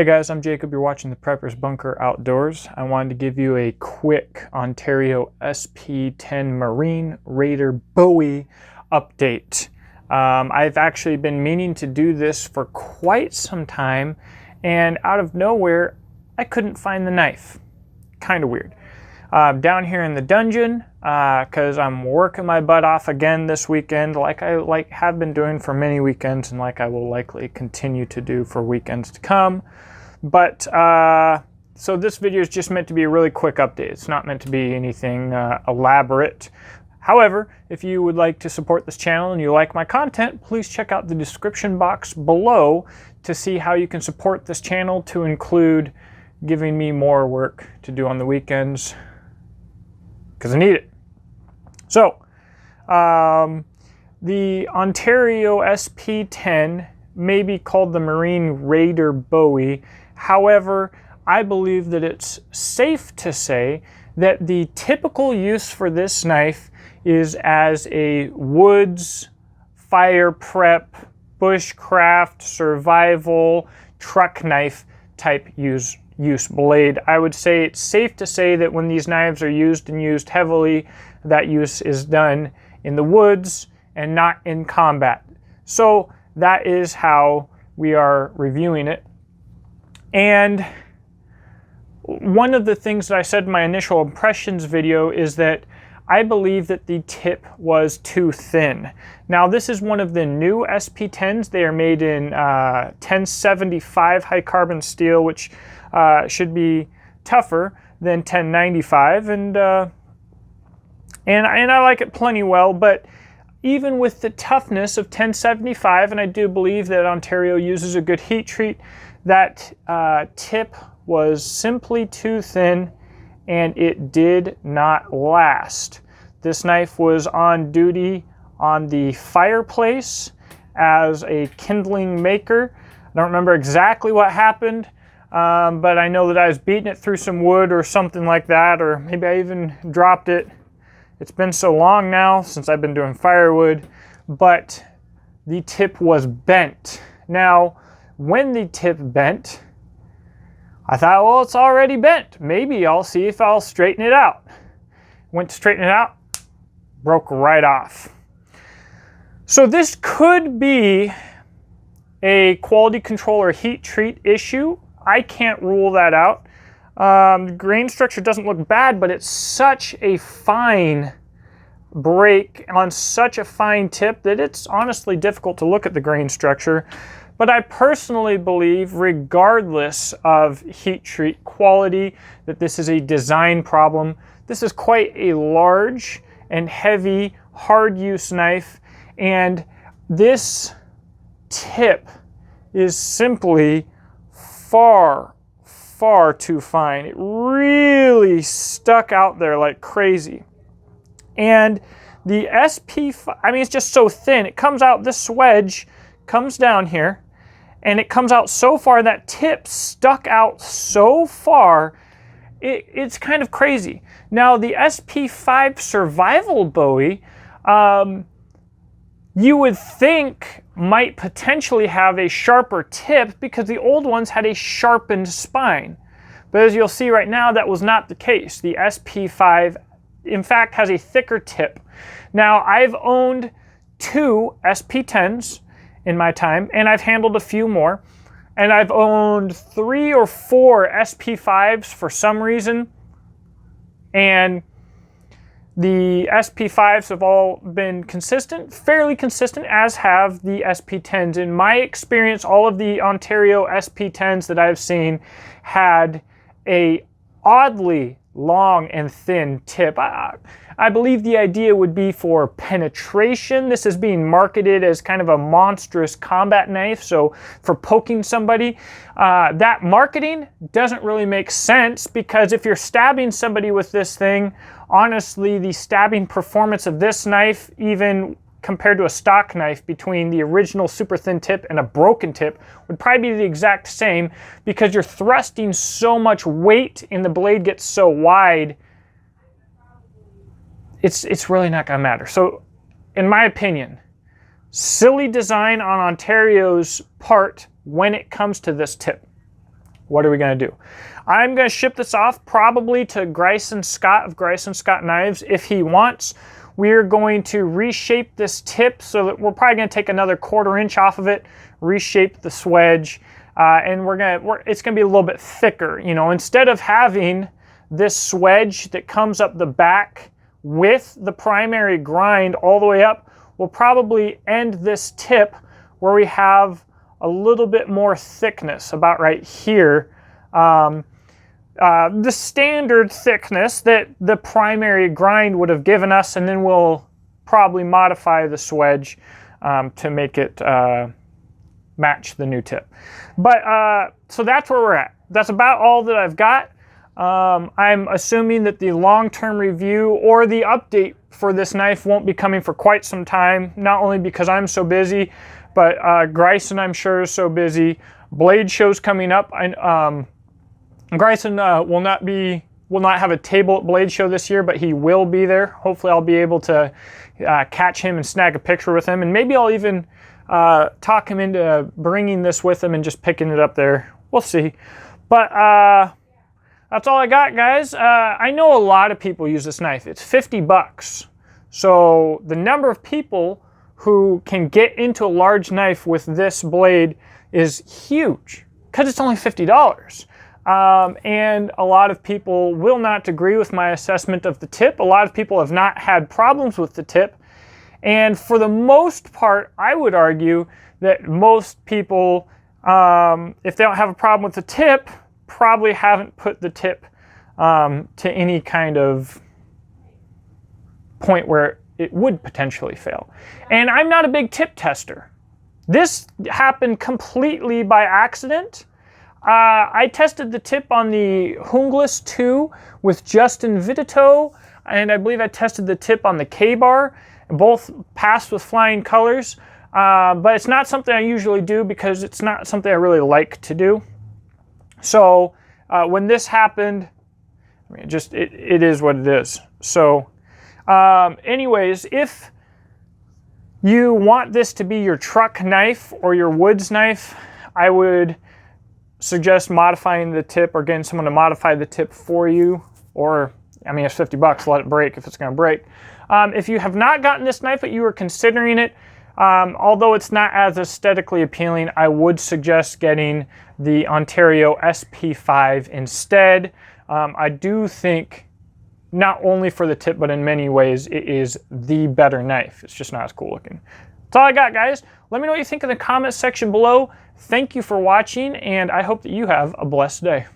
Hey guys, I'm Jacob. You're watching the Prepper's Bunker Outdoors. I wanted to give you a quick Ontario Sp10 Marine Raider Bowie update. I've actually been meaning to do this for quite some time, and out of nowhere, I couldn't find the knife. Kind of weird. Down here in the dungeon, because I'm working my butt off again this weekend, like I have been doing for many weekends, and like I will likely continue to do for weekends to come. But so this video is just meant to be a really quick update. It's not meant to be anything elaborate. However, if you would like to support this channel and you like my content, please check out the description box below to see how you can support this channel, to include giving me more work to do on the weekends, because I need it. So, the Ontario Sp10 may be called the Marine Raider Bowie. However, I believe that it's safe to say that the typical use for this knife is as a woods, fire prep, bushcraft, survival, truck knife type use blade. I would say it's safe to say that when these knives are used and used heavily, that use is done in the woods and not in combat. So that is how we are reviewing it. And one of the things that I said in my initial impressions video is that I believe that the tip was too thin. Now, this is one of the new Sp10s. They are made in 1075 high carbon steel, which should be tougher than 1095, and I like it plenty well. But even with the toughness of 1075, and I do believe that Ontario uses a good heat treat, that tip was simply too thin, and it did not last. This knife was on duty on the fireplace as a kindling maker. I don't remember exactly what happened, but I know that I was beating it through some wood or something like that, or maybe I even dropped it. It's been so long now since I've been doing firewood, but the tip was bent. Now, when the tip bent, I thought, well, it's already bent. Maybe I'll see if I'll straighten it out. Went to straighten it out, broke right off. So this could be a quality control or heat treat issue. I can't rule that out. The grain structure doesn't look bad, but it's such a fine break on such a fine tip that it's honestly difficult to look at the grain structure. But I personally believe, regardless of heat treat quality, that this is a design problem. This is quite a large and heavy, hard use knife, and this tip is simply far too fine. It really stuck out there like crazy. And the SP5, I mean, it's just so thin. It comes out, this wedge comes down here, and it comes out so far, that tip stuck out so far, it's kind of crazy. Now, the Sp5 Survival Bowie, you would think might potentially have a sharper tip because the old ones had a sharpened spine. But as you'll see right now, that was not the case. The Sp5, in fact, has a thicker tip. Now, I've owned 2 Sp10s in my time, and I've handled a few more. And I've owned 3 or 4 Sp5s for some reason. And the Sp5s have all been consistent, fairly consistent, as have the Sp10s. In my experience, all of the Ontario Sp10s that I've seen had a oddly long and thin tip. I believe the idea would be for penetration. This is being marketed as kind of a monstrous combat knife, so for poking somebody. That marketing doesn't really make sense, because if you're stabbing somebody with this thing, honestly, the stabbing performance of this knife, even compared to a stock knife, between the original super thin tip and a broken tip, would probably be the exact same, because you're thrusting so much weight and the blade gets so wide, it's really not gonna matter. So in my opinion, silly design on Ontario's part when it comes to this tip. what are we going to do? I'm going to ship this off probably to Grayson Scott of Grayson Scott Knives if he wants. We're going to reshape this tip so that we're probably going to take another 1/4 inch off of it, reshape the swedge, and it's going to be a little bit thicker. You know, instead of having this swedge that comes up the back with the primary grind all the way up, we'll probably end this tip where we have a little bit more thickness, about right here. The standard thickness that the primary grind would have given us, and then we'll probably modify the swedge to make it match the new tip. But so that's where we're at. That's about all that I've got. I'm assuming that the long-term review or the update for this knife won't be coming for quite some time, not only because I'm so busy, but Grayson, I'm sure, is so busy. Blade show's coming up. Grayson will not have a table at Blade Show this year, but he will be there. Hopefully I'll be able to catch him and snag a picture with him, and maybe I'll even talk him into bringing this with him and just picking it up there. We'll see. But that's all I got, guys. I know a lot of people use this knife. It's 50 bucks. So the number of people who can get into a large knife with this blade is huge because it's only $50. And a lot of people will not agree with my assessment of the tip. A lot of people have not had problems with the tip. And for the most part, I would argue that most people, if they don't have a problem with the tip, probably haven't put the tip to any kind of point where it would potentially fail. And I'm not a big tip tester. This happened completely by accident. I tested the tip on the Hunglis 2 with Justin Vitito, and I believe I tested the tip on the K-Bar. Both passed with flying colors, but it's not something I usually do because it's not something I really like to do. So when this happened, I mean, it is what it is. So anyways, if you want this to be your truck knife or your woods knife, I would suggest modifying the tip or getting someone to modify the tip for you. Or, I mean, it's 50 bucks, let it break if it's going to break. If you have not gotten this knife but you are considering it, although it's not as aesthetically appealing, I would suggest getting the Ontario Sp10 instead. I do think not only for the tip, but in many ways, it is the better knife. It's just not as cool looking. That's all I got, guys. Let me know what you think in the comments section below. Thank you for watching, and I hope that you have a blessed day.